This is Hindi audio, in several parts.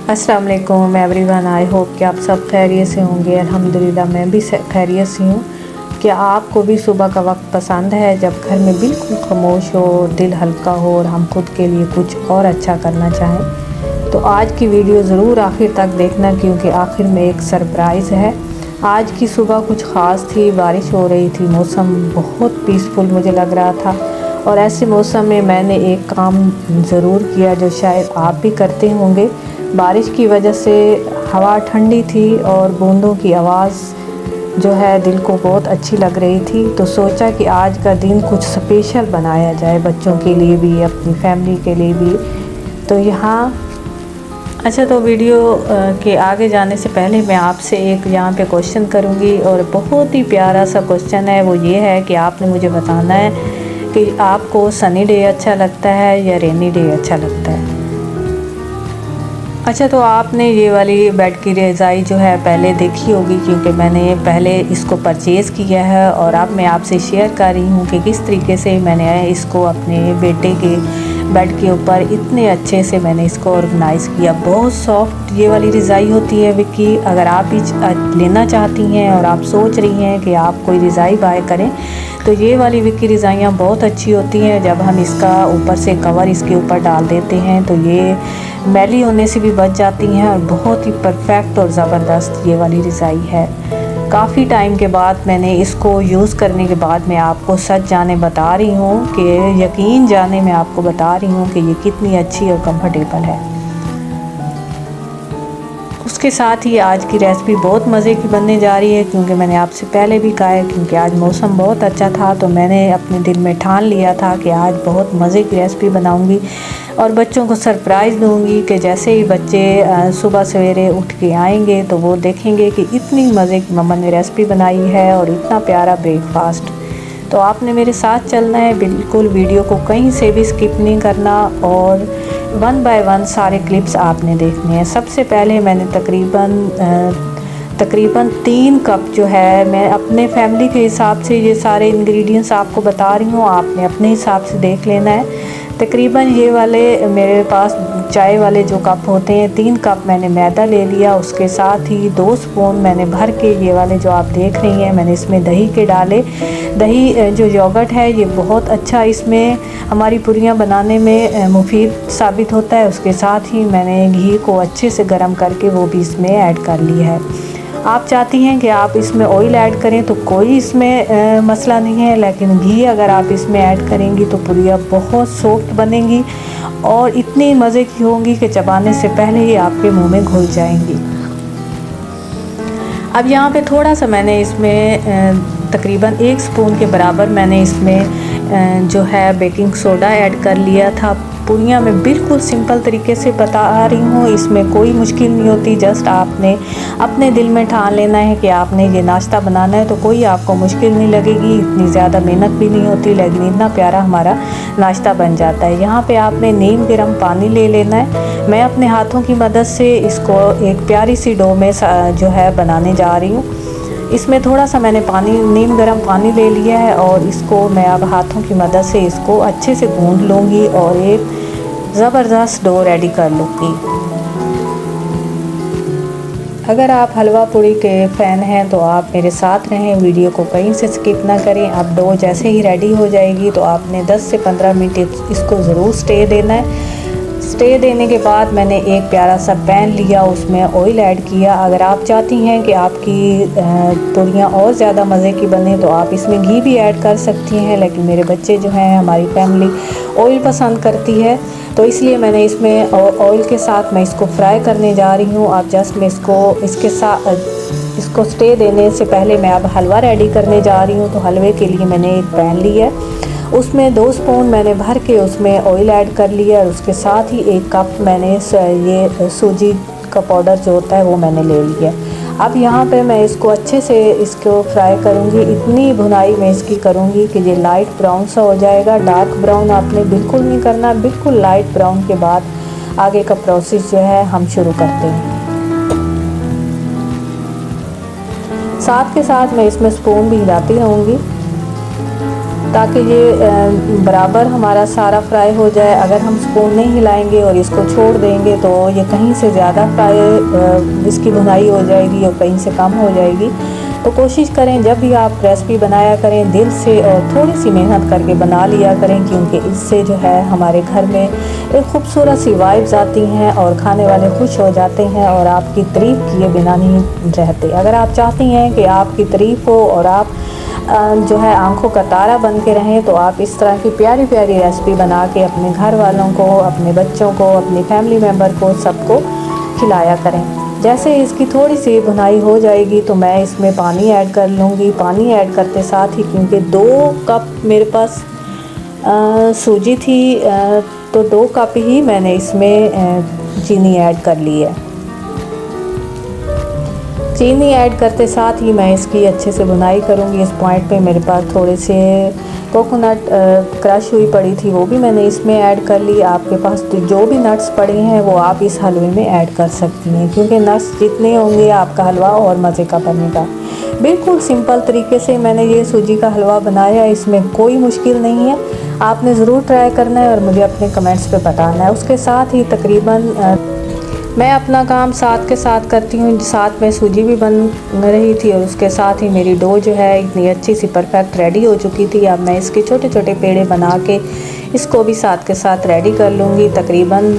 अस्सलाम वालेकुम एवरीवन। आई होप कि आप सब खैरियत से होंगे। अल्हम्दुलिल्लाह मैं भी खैरियत से हूँ। क्या आपको भी सुबह का वक्त पसंद है जब घर में बिल्कुल खामोश हो, दिल हल्का हो और हम खुद के लिए कुछ और अच्छा करना चाहें? तो आज की वीडियो ज़रूर आखिर तक देखना, क्योंकि आखिर में एक सरप्राइज़ है। आज की सुबह कुछ ख़ास थी, बारिश हो रही थी, मौसम बहुत पीसफुल मुझे लग रहा था। और ऐसे मौसम में मैंने एक काम ज़रूर किया जो शायद आप भी करते होंगे। बारिश की वजह से हवा ठंडी थी और बूंदों की आवाज़ जो है दिल को बहुत अच्छी लग रही थी। तो सोचा कि आज का दिन कुछ स्पेशल बनाया जाए, बच्चों के लिए भी, अपनी फैमिली के लिए भी। तो तो वीडियो के आगे जाने से पहले मैं आपसे एक यहाँ पे क्वेश्चन करूँगी, और बहुत ही प्यारा सा क्वेश्चन है। वो ये है कि आपने मुझे बताना है कि आपको सनी डे अच्छा लगता है या रेनी डे अच्छा लगता है। तो आपने ये वाली बेड की रज़ाई जो है पहले देखी होगी, क्योंकि मैंने पहले इसको परचेज़ किया है। और अब मैं आपसे शेयर कर रही हूँ कि किस तरीके से मैंने इसको अपने बेटे के बेड के ऊपर इतने अच्छे से मैंने इसको ऑर्गेनाइज़ किया। बहुत सॉफ्ट ये वाली रज़ाई होती है विक्की। अगर आप भी लेना चाहती हैं और आप सोच रही हैं कि आप कोई रज़ाई बाय करें, तो ये वाली विक्की रज़ाइयाँ बहुत अच्छी होती हैं। जब हम इसका ऊपर से कवर इसके ऊपर डाल देते हैं तो ये मैली होने से भी बच जाती हैं, और बहुत ही परफेक्ट और ज़बरदस्त ये वाली रज़ाई है। काफ़ी टाइम के बाद मैंने इसको यूज़ करने के बाद मैं आपको सच जाने बता रही हूँ कि यकीन जाने मैं आपको बता रही हूँ कि ये कितनी अच्छी और कंफर्टेबल है। उसके साथ ही आज की रेसिपी बहुत मज़े की बनने जा रही है, क्योंकि मैंने आपसे पहले भी कहा है, क्योंकि आज मौसम बहुत अच्छा था तो मैंने अपने दिल में ठान लिया था कि आज बहुत मज़े की रेसिपी बनाऊंगी और बच्चों को सरप्राइज़ दूंगी कि जैसे ही बच्चे सुबह सवेरे उठ के आएंगे तो वो देखेंगे कि इतनी मज़े की मम्मा ने रेसिपी बनाई है और इतना प्यारा ब्रेकफास्ट। तो आपने मेरे साथ चलना है, बिल्कुल वीडियो को कहीं से भी स्किप नहीं करना, और वन बाय वन सारे क्लिप्स आपने देखने हैं। सबसे पहले मैंने तकरीबन 3 कप जो है, मैं अपने फैमिली के हिसाब से ये सारे इंग्रेडिएंट्स आपको बता रही हूँ, आपने अपने हिसाब से देख लेना है। तकरीबन ये वाले मेरे पास चाय वाले जो कप होते हैं, 3 कप मैंने मैदा ले लिया। उसके साथ ही 2 स्पून मैंने भर के ये वाले जो आप देख रही हैं, मैंने इसमें दही के डाले। दही जो योगर्ट है ये बहुत अच्छा इसमें हमारी पूरियाँ बनाने में मुफीद साबित होता है। उसके साथ ही मैंने घी को अच्छे से गर्म करके वो भी इसमें ऐड कर लिया है। आप चाहती हैं कि आप इसमें ऑयल ऐड करें तो कोई इसमें मसला नहीं है, लेकिन घी अगर आप इसमें ऐड करेंगी तो पूरियाँ बहुत सॉफ्ट बनेंगी और इतनी मज़े की होंगी कि चबाने से पहले ही आपके मुंह में घुल जाएंगी। अब यहाँ पे थोड़ा सा मैंने इसमें तकरीबन 1 स्पून के बराबर मैंने इसमें जो है बेकिंग सोडा ऐड कर लिया था। पूरियाँ मैं बिल्कुल सिंपल तरीके से बता रही हूँ, इसमें कोई मुश्किल नहीं होती। जस्ट आपने अपने दिल में ठान लेना है कि आपने ये नाश्ता बनाना है, तो कोई आपको मुश्किल नहीं लगेगी। इतनी ज़्यादा मेहनत भी नहीं होती, लेकिन इतना प्यारा हमारा नाश्ता बन जाता है। यहाँ पे आपने नीम गर्म पानी ले लेना है। मैं अपने हाथों की मदद से इसको एक प्यारी सी डो में जो है बनाने जा रही हूँ। इसमें थोड़ा सा मैंने नीम गर्म पानी ले लिया है, और इसको मैं अब हाथों की मदद से इसको अच्छे से गूंद लूँगी और एक ज़बरदस्त डो रेडी कर लूँगी। अगर आप हलवा पूड़ी के फ़ैन हैं तो आप मेरे साथ रहें, वीडियो को कहीं से स्किप ना करें। अब डो जैसे ही रेडी हो जाएगी तो आपने 10 से 15 मिनट इसको ज़रूर स्टे देना है। स्टे देने के बाद मैंने एक प्यारा सा पैन लिया, उसमें ऑयल ऐड किया। अगर आप चाहती हैं कि आपकी पूरियाँ और ज़्यादा मज़े की बने तो आप इसमें घी भी ऐड कर सकती हैं, लेकिन मेरे बच्चे जो हैं, हमारी फैमिली ऑयल पसंद करती है, तो इसलिए मैंने इसमें ऑयल के साथ मैं इसको फ्राई करने जा रही हूँ। अब जस्ट मैं इसको स्टे देने से पहले मैं अब हलवा रेडी करने जा रही हूँ। तो हलवे के लिए मैंने एक पैन लिया, उसमें 2 स्पून मैंने भर के उसमें ऑयल ऐड कर लिया, और उसके साथ ही 1 कप मैंने ये सूजी का पाउडर जो होता है वो मैंने ले लिया। अब यहाँ पे मैं इसको अच्छे से इसको फ्राई करूँगी। इतनी भुनाई मैं इसकी करूँगी कि ये लाइट ब्राउन सा हो जाएगा। डार्क ब्राउन आपने बिल्कुल नहीं करना, बिल्कुल लाइट ब्राउन के बाद आगे का प्रोसेस जो है हम शुरू करते हैं। साथ के साथ मैं इसमें स्पून भी हिलाती रहूँगी। ताकि ये बराबर हमारा सारा फ्राई हो जाए। अगर हम स्पून नहीं हिलाएंगे और इसको छोड़ देंगे तो ये कहीं से ज़्यादा फ्राई इसकी भुनाई हो जाएगी और कहीं से कम हो जाएगी। तो कोशिश करें जब भी आप रेसिपी बनाया करें दिल से और थोड़ी सी मेहनत करके बना लिया करें, क्योंकि इससे जो है हमारे घर में एक खूबसूरत सी वाइब्स आती हैं और खाने वाले खुश हो जाते हैं और आपकी तारीफ़ किए बिना नहीं रहते। अगर आप चाहती हैं कि आपकी तारीफ़ हो और आप जो है आंखों का तारा बन के रहें, तो आप इस तरह की प्यारी प्यारी रेसिपी बना के अपने घर वालों को, अपने बच्चों को, अपनी फैमिली मेम्बर को, सबको खिलाया करें। जैसे इसकी थोड़ी सी भुनाई हो जाएगी तो मैं इसमें पानी ऐड कर लूँगी। पानी ऐड करते साथ ही, क्योंकि 2 कप मेरे पास सूजी थी, तो 2 कप ही मैंने इसमें चीनी ऐड कर ली है। चीनी ऐड करते साथ ही मैं इसकी अच्छे से भुनाई करूँगी। इस पॉइंट पे मेरे पास थोड़े से कोकोनट क्रश हुई पड़ी थी, वो भी मैंने इसमें ऐड कर ली। आपके पास तो जो भी नट्स पड़े हैं वो आप इस हलवे में ऐड कर सकती हैं, क्योंकि नट्स जितने होंगे आपका हलवा और मज़े का बनेगा। बिल्कुल सिंपल तरीके से मैंने ये सूजी का हलवा बनाया है, इसमें कोई मुश्किल नहीं है। आपने ज़रूर ट्राई करना है और मुझे अपने कमेंट्स पे बताना है। उसके साथ ही तकरीबन मैं अपना काम साथ के साथ करती हूँ। साथ में सूजी भी बन रही थी और उसके साथ ही मेरी डो जो है इतनी अच्छी सी परफेक्ट रेडी हो चुकी थी। अब मैं इसके छोटे छोटे पेड़े बना के इसको भी साथ के साथ रेडी कर लूँगी। तकरीबन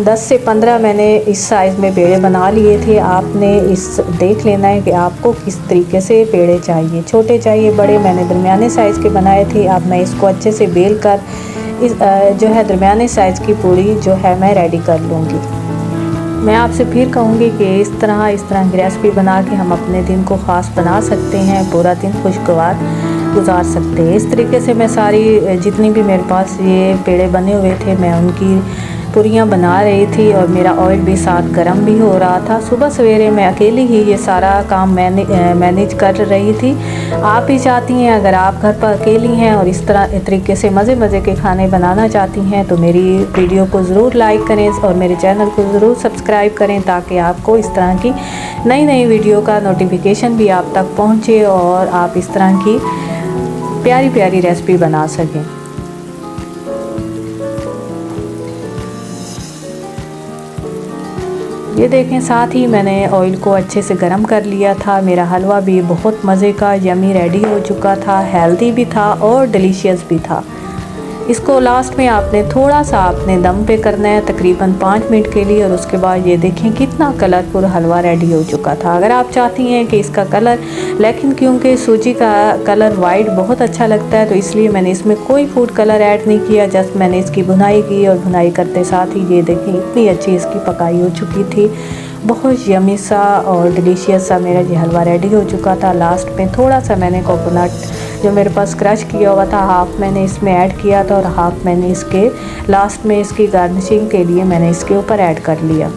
10 से 15 मैंने इस साइज़ में पेड़े बना लिए थे। आपने इस देख लेना है कि आपको किस तरीके से पेड़े चाहिए, छोटे चाहिए बड़े। मैंने दरमियाने साइज़ के बनाए थे। अब मैं इसको अच्छे से बेल कर इस जो है दरमियाने साइज़ की पूड़ी जो है मैं रेडी कर लूँगी। मैं आपसे फिर कहूँगी कि इस तरह की रेसिपी बना के हम अपने दिन को ख़ास बना सकते हैं, पूरा दिन खुशगवार गुजार सकते हैं। इस तरीके से मैं सारी जितनी भी मेरे पास ये पेड़े बने हुए थे मैं उनकी पूरियाँ बना रही थी और मेरा ऑयल भी साथ गर्म भी हो रहा था। सुबह सवेरे मैं अकेली ही ये सारा काम मैनेज कर रही थी। आप भी चाहती हैं, अगर आप घर पर अकेली हैं और इस तरीके से मज़े के खाने बनाना चाहती हैं तो मेरी वीडियो को ज़रूर लाइक करें और मेरे चैनल को ज़रूर सब्सक्राइब करें, ताकि आपको इस तरह की नई वीडियो का नोटिफिकेशन भी आप तक पहुँचे और आप इस तरह की प्यारी प्यारी रेसिपी बना सकें। ये देखें, साथ ही मैंने ऑयल को अच्छे से गर्म कर लिया था। मेरा हलवा भी बहुत मज़े का यमी रेडी हो चुका था, हेल्दी भी था और डिलीशियस भी था। इसको लास्ट में आपने थोड़ा सा आपने दम पे करना है तकरीबन 5 मिनट के लिए और उसके बाद ये देखें कितना कलरफुल हलवा रेडी हो चुका था। अगर आप चाहती हैं कि इसका कलर, लेकिन क्योंकि सूजी का कलर वाइट बहुत अच्छा लगता है तो इसलिए मैंने इसमें कोई फूड कलर ऐड नहीं किया। जस्ट मैंने इसकी भुनाई की और भुनाई करते साथ ही ये देखें इतनी अच्छी इसकी पकाई हो चुकी थी। बहुत यमी सा और डिलीशियस सा मेरा ये हलवा रेडी हो चुका था। लास्ट में थोड़ा सा मैंने कोकोनट जो मेरे पास क्रश किया हुआ था हाफ़ मैंने इसमें ऐड किया था और हाफ़ मैंने इसके लास्ट में इसकी गार्निशिंग के लिए मैंने इसके ऊपर ऐड कर लिया।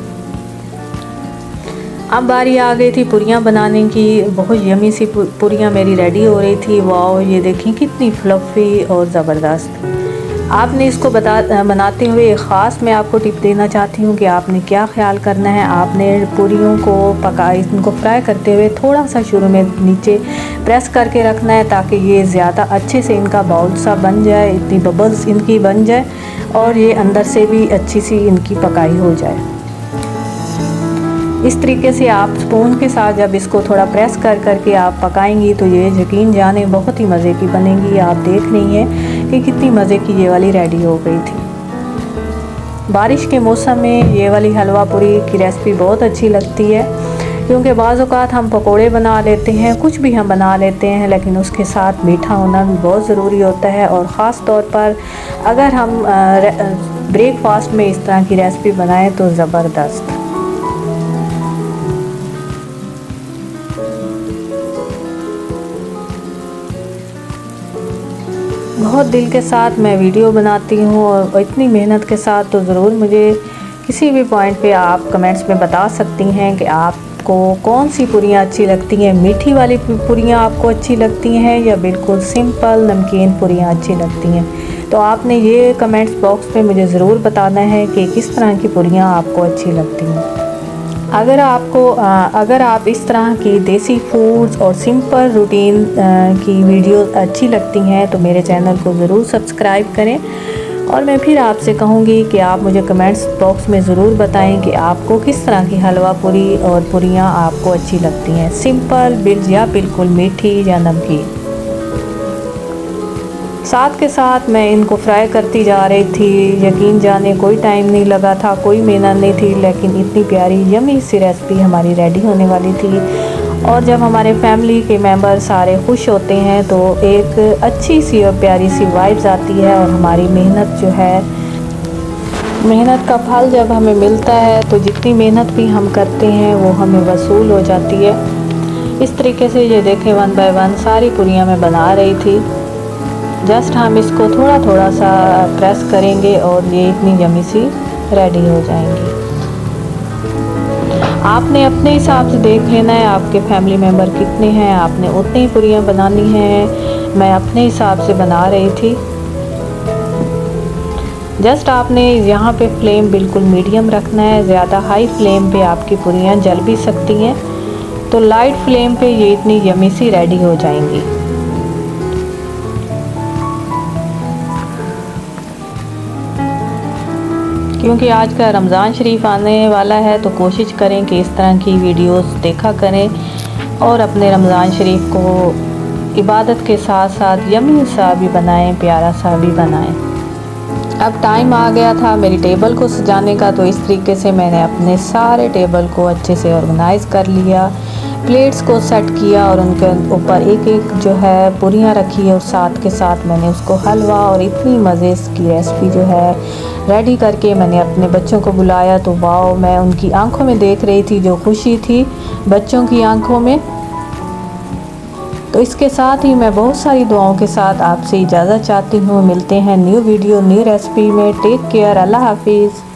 अब बारी आ गई थी पूरियाँ बनाने की। बहुत यमी सी पूरियाँ मेरी रेडी हो रही थी। वाओ, ये देखिए कितनी फ्लफ़ी और ज़बरदस्त। आपने इसको बनाते हुए एक ख़ास मैं आपको टिप देना चाहती हूँ कि आपने क्या ख्याल करना है। आपने पूरियों को इनको फ्राई करते हुए थोड़ा सा शुरू में नीचे प्रेस करके रखना है, ताकि ये ज़्यादा अच्छे से इनका बाउल सा बन जाए, इतनी बबल्स इनकी बन जाए और ये अंदर से भी अच्छी सी इनकी पकाई हो जाए। इस तरीके से आप स्पून के साथ जब इसको थोड़ा प्रेस करके आप पकाएंगी तो ये यकीन जाने बहुत ही मज़े की बनेगी। आप देख रही हैं कि कितनी मज़े की ये वाली रेडी हो गई थी। बारिश के मौसम में ये वाली हलवा पूरी की रेसिपी बहुत अच्छी लगती है, क्योंकि बाज़ औक़ात हम पकोड़े बना लेते हैं, कुछ भी हम बना लेते हैं, लेकिन उसके साथ मीठा होना भी बहुत ज़रूरी होता है। और ख़ास तौर पर अगर हम ब्रेकफास्ट में इस तरह की रेसिपी बनाएं तो ज़बरदस्त। बहुत दिल के साथ मैं वीडियो बनाती हूँ और इतनी मेहनत के साथ, तो ज़रूर मुझे किसी भी पॉइंट पे आप कमेंट्स में बता सकती हैं कि आपको कौन सी पूरियाँ अच्छी लगती हैं। मीठी वाली पूरियाँ आपको अच्छी लगती हैं या बिल्कुल सिंपल नमकीन पूरियाँ अच्छी लगती हैं। तो आपने ये कमेंट्स बॉक्स में मुझे ज़रूर बताना है कि किस तरह की पूरियाँ आपको अच्छी लगती हैं। अगर आप इस तरह की देसी फूड्स और सिंपल रूटीन की वीडियो अच्छी लगती हैं तो मेरे चैनल को ज़रूर सब्सक्राइब करें। और मैं फिर आपसे कहूँगी कि आप मुझे कमेंट्स बॉक्स में ज़रूर बताएं कि आपको किस तरह की हलवा पूरी और पूरियाँ आपको अच्छी लगती हैं, सिंपल या बिल्कुल मीठी या नमकीन। साथ के साथ मैं इनको फ्राई करती जा रही थी। यकीन जाने कोई टाइम नहीं लगा था, कोई मेहनत नहीं थी, लेकिन इतनी प्यारी यमी सी रेसिपी हमारी रेडी होने वाली थी। और जब हमारे फैमिली के मेंबर सारे खुश होते हैं तो एक अच्छी सी और प्यारी सी वाइब्स आती है, और हमारी मेहनत जो है, मेहनत का फल जब हमें मिलता है तो जितनी मेहनत भी हम करते हैं वो हमें वसूल हो जाती है। इस तरीके से ये देखें 1 बाय 1 सारी पूरियाँ मैं बना रही थी। जस्ट हम इसको थोड़ा थोड़ा सा प्रेस करेंगे और ये इतनी यमी सी रेडी हो जाएंगी। आपने अपने हिसाब से देख लेना है आपके फैमिली मेम्बर कितने हैं, आपने उतनी ही पूरियाँ बनानी हैं। मैं अपने हिसाब से बना रही थी। जस्ट आपने यहाँ पे फ्लेम बिल्कुल मीडियम रखना है, ज़्यादा हाई फ्लेम पे आपकी पूरियाँ जल भी सकती हैं। तो लाइट फ्लेम पे ये इतनी यमी सी रेडी हो जाएंगी। क्योंकि आज का रमज़ान शरीफ आने वाला है तो कोशिश करें कि इस तरह की वीडियोस देखा करें और अपने रमज़ान शरीफ को इबादत के साथ साथ यमी सा भी बनाएं, प्यारा सा भी बनाएं। अब टाइम आ गया था मेरी टेबल को सजाने का, तो इस तरीके से मैंने अपने सारे टेबल को अच्छे से ऑर्गेनाइज़ कर लिया, प्लेट्स को सेट किया और उनके ऊपर एक एक जो है पूरियाँ रखी और साथ के साथ मैंने उसको हलवा और इतनी मज़े की रेसिपी जो है रेडी करके मैंने अपने बच्चों को बुलाया। तो वाओ, मैं उनकी आंखों में देख रही थी जो खुशी थी बच्चों की आंखों में। तो इसके साथ ही मैं बहुत सारी दुआओं के साथ आपसे इजाज़त चाहती हूँ। मिलते हैं न्यू वीडियो न्यू रेसिपी में। टेक केयर, अल्लाह हाफिज़।